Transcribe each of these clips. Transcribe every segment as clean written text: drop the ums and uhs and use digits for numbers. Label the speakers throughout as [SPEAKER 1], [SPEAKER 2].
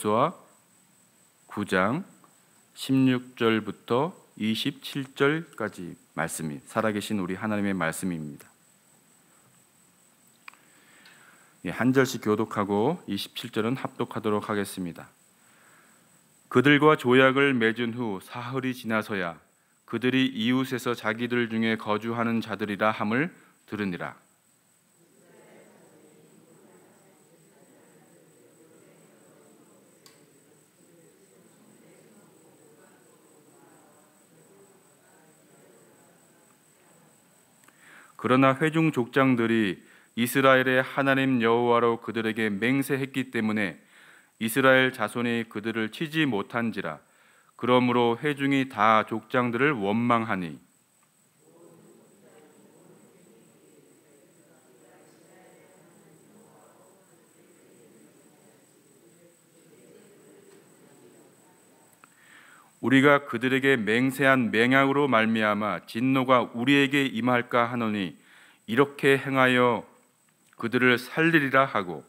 [SPEAKER 1] 여호수아 9장 16절부터 27절까지 말씀이 살아계신 우리 하나님의 말씀입니다. 한 절씩 교독하고 27절은 합독하도록 하겠습니다. 그들과 조약을 맺은 후 사흘이 지나서야 그들이 이웃에서 자기들 중에 거주하는 자들이라 함을 들으니라. 그러나 회중 족장들이 이스라엘의 하나님 여호와로 그들에게 맹세했기 때문에 이스라엘 자손이 그들을 치지 못한지라. 그러므로 회중이 다 족장들을 원망하니 우리가 그들에게 맹세한 맹약으로 말미암아 진노가 우리에게 임할까 하노니 이렇게 행하여 그들을 살리리라 하고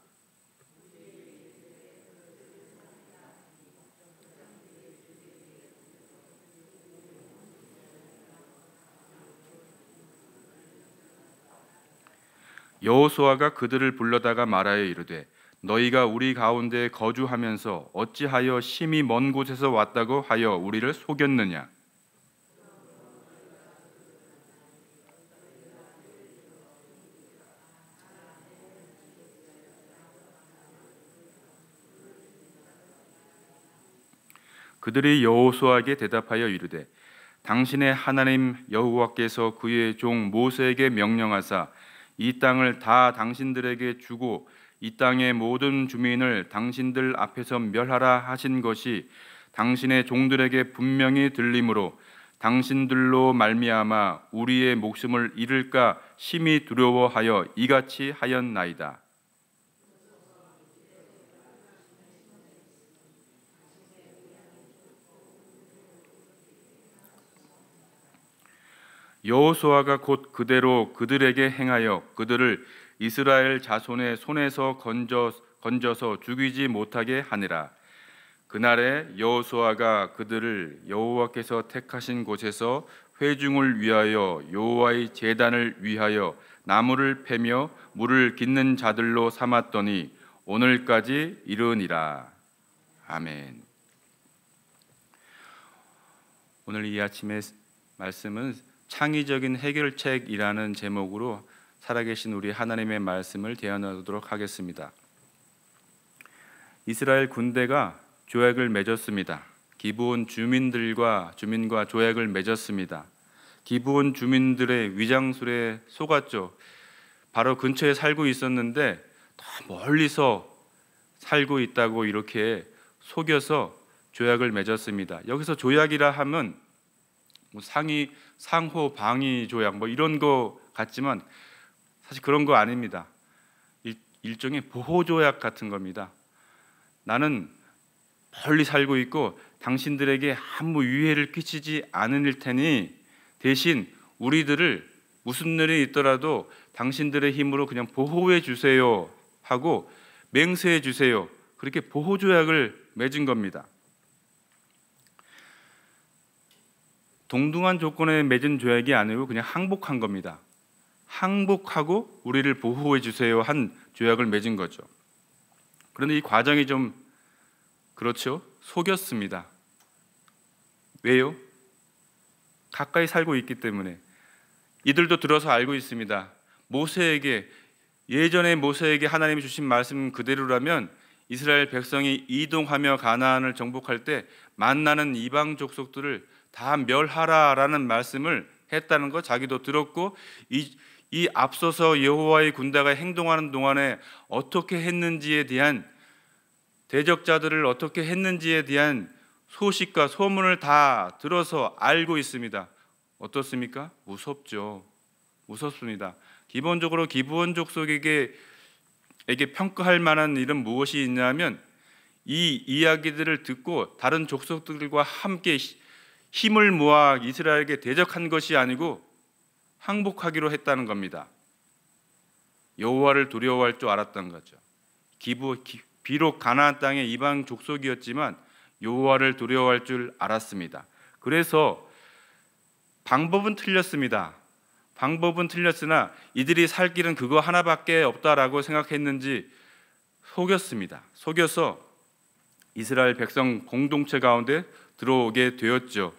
[SPEAKER 1] 여호수아가 그들을 불러다가 말하여 이르되 너희가 우리 가운데 거주하면서 어찌하여 심히 먼 곳에서 왔다고 하여 우리를 속였느냐. 그들이 여호수아에게 대답하여 이르되 당신의 하나님 여호와께서 그의 종 모세에게 명령하사 이 땅을 다 당신들에게 주고 이 땅의 모든 주민을 당신들 앞에서 멸하라 하신 것이 당신의 종들에게 분명히 들리므로 당신들로 말미암아 우리의 목숨을 잃을까 심히 두려워하여 이같이 하였나이다. 여호수아가 곧 그대로 그들에게 행하여 그들을 이스라엘 자손의 손에서 건져서 죽이지 못하게 하니라. 그날에 여호수아가 그들을 여호와께서 택하신 곳에서 회중을 위하여 여호와의 제단을 위하여 나무를 패며 물을 깃는 자들로 삼았더니 오늘까지 이르니라. 아멘. 오늘 이 아침의 말씀은 창의적인 해결책이라는 제목으로 살아계신 우리 하나님의 말씀을 대하도록 하겠습니다. 이스라엘 군대가 조약을 맺었습니다. 기브온 주민과 조약을 맺었습니다. 기브온 주민들의 위장술에 속았죠. 바로 근처에 살고 있었는데 더 멀리서 살고 있다고 이렇게 속여서 조약을 맺었습니다. 여기서 조약이라 하면 상호 방위 조약 이런 거 같지만 사실 그런 거 아닙니다. 일종의 보호 조약 같은 겁니다. 나는 멀리 살고 있고 당신들에게 아무 위해를 끼치지 않을 테니 대신 우리들을 무슨 일이 있더라도 당신들의 힘으로 그냥 보호해 주세요 하고 맹세해 주세요. 그렇게 보호 조약을 맺은 겁니다. 동등한 조건에 맺은 조약이 아니고 그냥 항복한 겁니다. 항복하고 우리를 보호해 주세요 한 조약을 맺은 거죠. 그런데 이 과정이 좀 그렇죠. 속였습니다. 왜요? 가까이 살고 있기 때문에. 이들도 들어서 알고 있습니다. 예전에 모세에게 하나님이 주신 말씀 그대로라면 이스라엘 백성이 이동하며 가나안을 정복할 때 만나는 이방 족속들을 다 멸하라라는 말씀을 했다는 거 자기도 들었고 이 앞서서 여호와의 군대가 행동하는 동안에 어떻게 했는지에 대한 대적자들을 어떻게 했는지에 대한 소식과 소문을 다 들어서 알고 있습니다. 어떻습니까? 무섭죠. 무섭습니다. 기본적으로 기브온 족속에게 평가할 만한 일은 무엇이 있냐면 이 이야기들을 듣고 다른 족속들과 함께 힘을 모아 이스라엘에게 대적한 것이 아니고 항복하기로 했다는 겁니다. 여호와를 두려워할 줄 알았던 거죠. 비록 가나안 땅의 이방 족속이었지만 여호와를 두려워할 줄 알았습니다. 그래서 방법은 틀렸습니다. 방법은 틀렸으나 이들이 살 길은 그거 하나밖에 없다라고 생각했는지 속였습니다. 속여서 이스라엘 백성 공동체 가운데 들어오게 되었죠.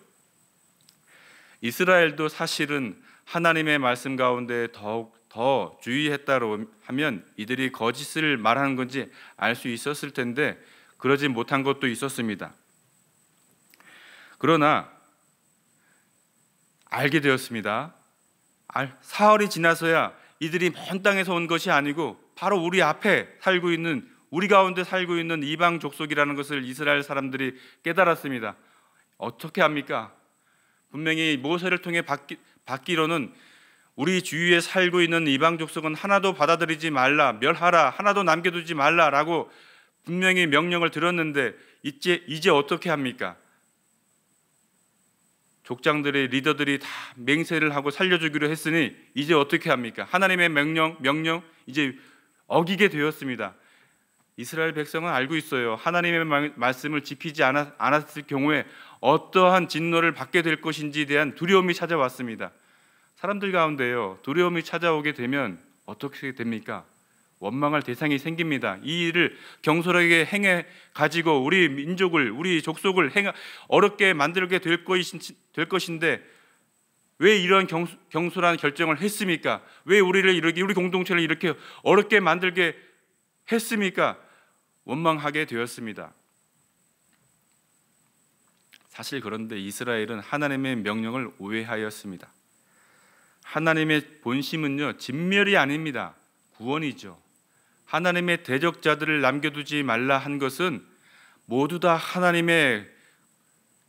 [SPEAKER 1] 이스라엘도 사실은 하나님의 말씀 가운데 더욱 더 주의했다고 하면 이들이 거짓을 말하는 건지 알 수 있었을 텐데 그러지 못한 것도 있었습니다. 그러나 알게 되었습니다. 사흘이 지나서야 이들이 먼 땅에서 온 것이 아니고 바로 우리 앞에 살고 있는, 우리 가운데 살고 있는 이방 족속이라는 것을 이스라엘 사람들이 깨달았습니다. 어떻게 합니까? 분명히 모세를 통해 받기로는 우리 주위에 살고 있는 이방 족속은 하나도 받아들이지 말라, 멸하라, 하나도 남겨두지 말라라고 분명히 명령을 들었는데 이제 어떻게 합니까? 족장들의 리더들이 다 맹세를 하고 살려주기로 했으니 이제 어떻게 합니까? 하나님의 명령 이제 어기게 되었습니다. 이스라엘 백성은 알고 있어요. 하나님의 말씀을 지키지 않았을 경우에 어떠한 진노를 받게 될 것인지에 대한 두려움이 찾아왔습니다. 사람들 가운데요, 두려움이 찾아오게 되면 어떻게 됩니까? 원망할 대상이 생깁니다. 이 일을 경솔하게 행해 가지고 우리 민족을, 우리 족속을 어렵게 만들게 될 것인데 왜 이런 경솔한 결정을 했습니까? 왜 우리 공동체를 이렇게 어렵게 만들게 했습니까? 원망하게 되었습니다. 사실 그런데 이스라엘은 하나님의 명령을 오해하였습니다. 하나님의 본심은요, 진멸이 아닙니다. 구원이죠. 하나님의 대적자들을 남겨두지 말라 한 것은 모두 다 하나님의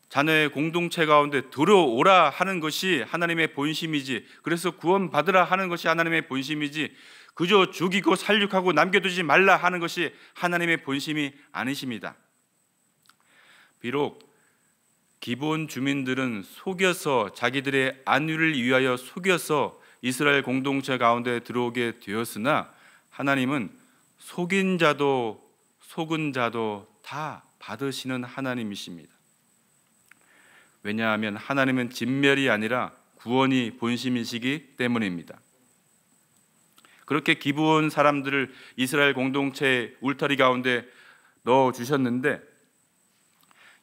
[SPEAKER 1] 자녀의 공동체 가운데 들어오라 하는 것이 하나님의 본심이지, 그래서 구원받으라 하는 것이 하나님의 본심이지, 그저 죽이고 살육하고 남겨두지 말라 하는 것이 하나님의 본심이 아니십니다. 비록 기본 주민들은 속여서 자기들의 안위를 위하여 속여서 이스라엘 공동체 가운데 들어오게 되었으나 하나님은 속인 자도 속은 자도 다 받으시는 하나님이십니다. 왜냐하면 하나님은 진멸이 아니라 구원이 본심이시기 때문입니다. 그렇게 기브온 사람들을 이스라엘 공동체의 울타리 가운데 넣어주셨는데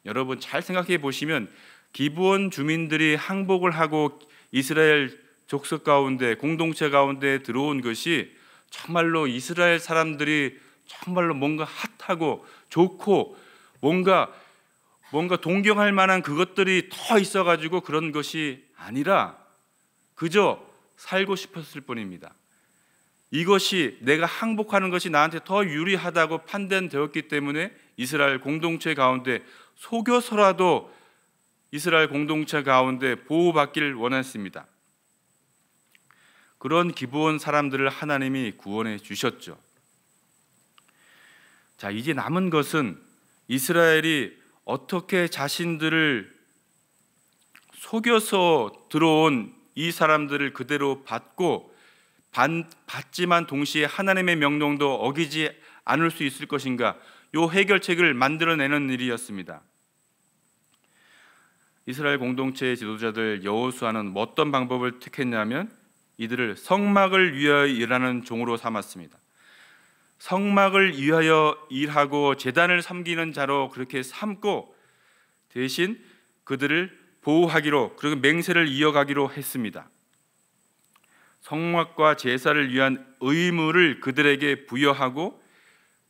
[SPEAKER 1] 여러분 잘 생각해 보시면 기브온 주민들이 항복을 하고 이스라엘 족속 가운데 공동체 가운데 들어온 것이 정말로 이스라엘 사람들이 정말로 뭔가 핫하고 좋고 뭔가 동경할 만한 그것들이 더 있어가지고 그런 것이 아니라 그저 살고 싶었을 뿐입니다. 이것이 내가 항복하는 것이 나한테 더 유리하다고 판단되었기 때문에 이스라엘 공동체 가운데 속여서라도 이스라엘 공동체 가운데 보호받기를 원했습니다. 그런 기브온 사람들을 하나님이 구원해 주셨죠. 자, 이제 남은 것은 이스라엘이 어떻게 자신들을 속여서 들어온 이 사람들을 그대로 받지만 동시에 하나님의 명령도 어기지 않을 수 있을 것인가, 이 해결책을 만들어내는 일이었습니다. 이스라엘 공동체의 지도자들 여호수아는 어떤 방법을 택했냐면 이들을 성막을 위하여 일하는 종으로 삼았습니다. 성막을 위하여 일하고 제단을 섬기는 자로 그렇게 삼고 대신 그들을 보호하기로, 그리고 맹세를 이어가기로 했습니다. 성막과 제사를 위한 의무를 그들에게 부여하고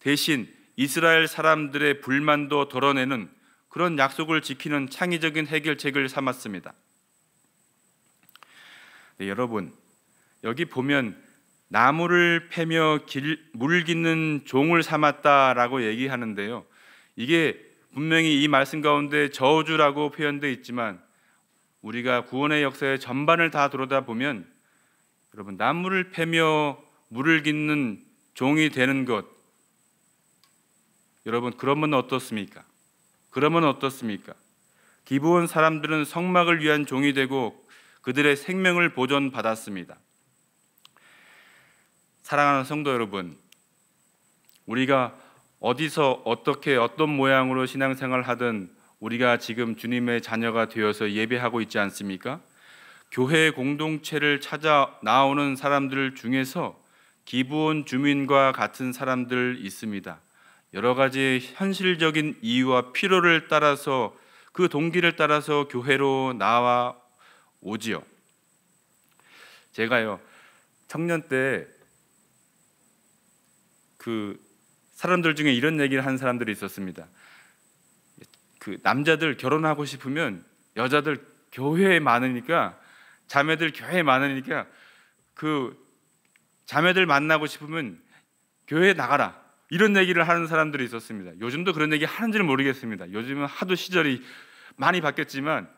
[SPEAKER 1] 대신 이스라엘 사람들의 불만도 덜어내는 그런 약속을 지키는 창의적인 해결책을 삼았습니다. 네, 여러분 여기 보면 나무를 패며 물 깃는 종을 삼았다라고 얘기하는데요, 이게 분명히 이 말씀 가운데 저주라고 표현되어 있지만 우리가 구원의 역사의 전반을 다 들여다보면 여러분 나무를 패며 물을 깃는 종이 되는 것, 여러분 그러면 어떻습니까? 기브온 사람들은 성막을 위한 종이 되고 그들의 생명을 보존받았습니다. 사랑하는 성도 여러분, 우리가 어디서 어떻게 어떤 모양으로 신앙생활을 하든 우리가 지금 주님의 자녀가 되어서 예배하고 있지 않습니까? 교회 공동체를 찾아 나오는 사람들 중에서 기브온 주민과 같은 사람들 있습니다. 여러 가지 현실적인 이유와 필요를 따라서 그 동기를 따라서 교회로 나와 오지요. 제가요 청년 때 그 사람들 중에 이런 얘기를 하는 사람들이 있었습니다. 그 남자들 결혼하고 싶으면 여자들 교회에 많으니까, 자매들 교회에 많으니까 그 자매들 만나고 싶으면 교회에 나가라, 이런 얘기를 하는 사람들이 있었습니다. 요즘도 그런 얘기 하는지는 모르겠습니다. 요즘은 하도 시절이 많이 바뀌었지만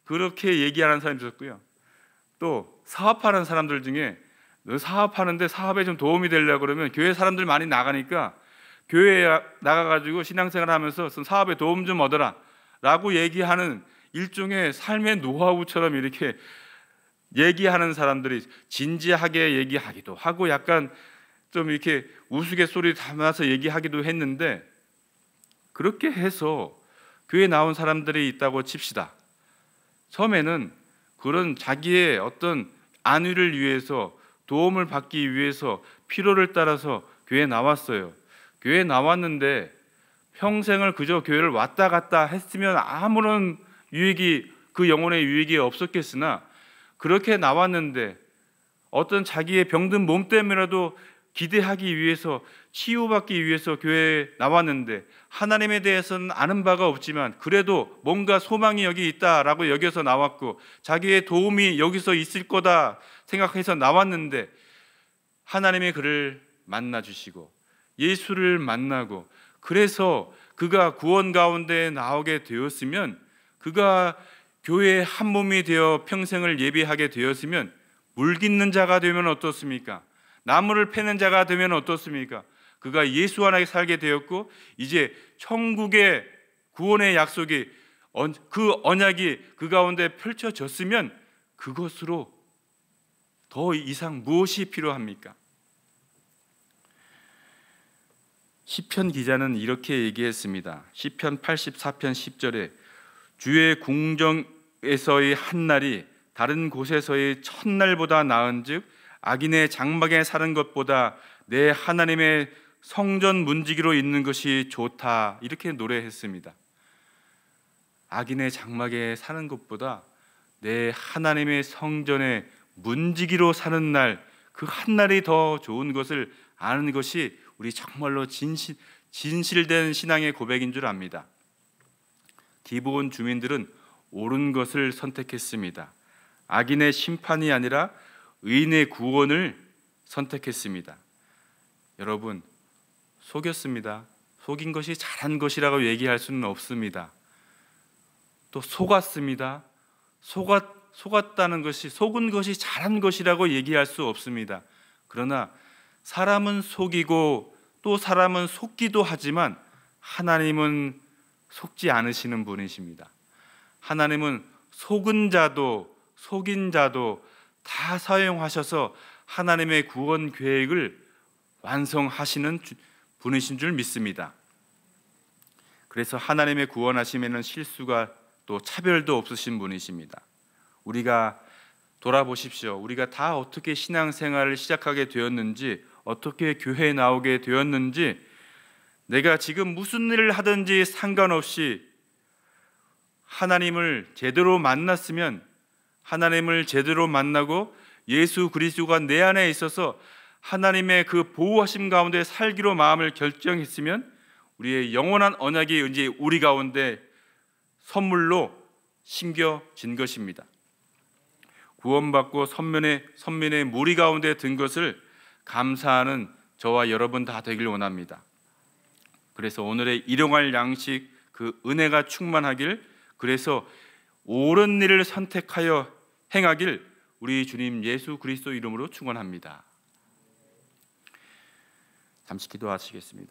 [SPEAKER 1] 그렇게 얘기하는 사람이 있었고요. 또 사업하는 사람들 중에 너 사업하는데 사업에 좀 도움이 되려고 그러면 교회 사람들 많이 나가니까 교회에 나가가지고 신앙생활 하면서 사업에 도움 좀 얻어라 라고 얘기하는 일종의 삶의 노하우처럼 이렇게 얘기하는 사람들이 진지하게 얘기하기도 하고 약간 좀 이렇게 우스갯소리 담아서 얘기하기도 했는데, 그렇게 해서 교회에 나온 사람들이 있다고 칩시다. 처음에는 그런 자기의 어떤 안위를 위해서, 도움을 받기 위해서 필요를 따라서 교회에 나왔어요. 교회에 나왔는데 평생을 그저 교회를 왔다 갔다 했으면 아무런 유익이, 그 영혼의 유익이 없었겠으나, 그렇게 나왔는데 어떤 자기의 병든 몸 때문에라도 기대하기 위해서, 치유받기 위해서 교회에 나왔는데 하나님에 대해서는 아는 바가 없지만 그래도 뭔가 소망이 여기 있다라고 여겨서 나왔고 자기의 도움이 여기서 있을 거다 생각해서 나왔는데, 하나님이 그를 만나 주시고 예수를 만나고 그래서 그가 구원 가운데 나오게 되었으면, 그가 교회의 한 몸이 되어 평생을 예배하게 되었으면 물 깃는 자가 되면 어떻습니까? 나무를 패는 자가 되면 어떻습니까? 그가 예수 안에 살게 되었고 이제 천국의 구원의 약속이, 그 언약이 그 가운데 펼쳐졌으면 그것으로 더 이상 무엇이 필요합니까? 시편 기자는 이렇게 얘기했습니다. 시편 84편 10절에 주의 궁정에서의 한 날이 다른 곳에서의 첫날보다 나은즉 악인의 장막에 사는 것보다 내 하나님의 성전 문지기로 있는 것이 좋다, 이렇게 노래했습니다. 악인의 장막에 사는 것보다 내 하나님의 성전에 문지기로 사는 날, 그 한 날이 더 좋은 것을 아는 것이 우리 정말로 진실된 신앙의 고백인 줄 압니다. 기브온 주민들은 옳은 것을 선택했습니다. 악인의 심판이 아니라 의인의 구원을 선택했습니다. 여러분, 속였습니다. 속인 것이 잘한 것이라고 얘기할 수는 없습니다. 또 속았습니다. 속았다는 것이, 속은 것이 잘한 것이라고 얘기할 수 없습니다. 그러나 사람은 속이고 또 사람은 속기도 하지만 하나님은 속지 않으시는 분이십니다. 하나님은 속은 자도 속인 자도 다 사용하셔서 하나님의 구원 계획을 완성하시는 분이신 줄 믿습니다. 그래서 하나님의 구원하심에는 실수가 또 차별도 없으신 분이십니다. 우리가 돌아보십시오. 우리가 다 어떻게 신앙생활을 시작하게 되었는지, 어떻게 교회에 나오게 되었는지, 내가 지금 무슨 일을 하든지 상관없이 하나님을 제대로 만났으면, 하나님을 제대로 만나고 예수 그리스도가 내 안에 있어서 하나님의 그 보호하심 가운데 살기로 마음을 결정했으면 우리의 영원한 언약이 이제 우리 가운데 선물로 심겨진 것입니다. 구원받고 선민의 무리 가운데 든 것을 감사하는 저와 여러분 다 되길 원합니다. 그래서 오늘의 일용할 양식, 그 은혜가 충만하길, 그래서 옳은 일을 선택하여 행하길 우리 주님 예수 그리스도 이름으로 축원합니다. 잠시 기도하시겠습니다.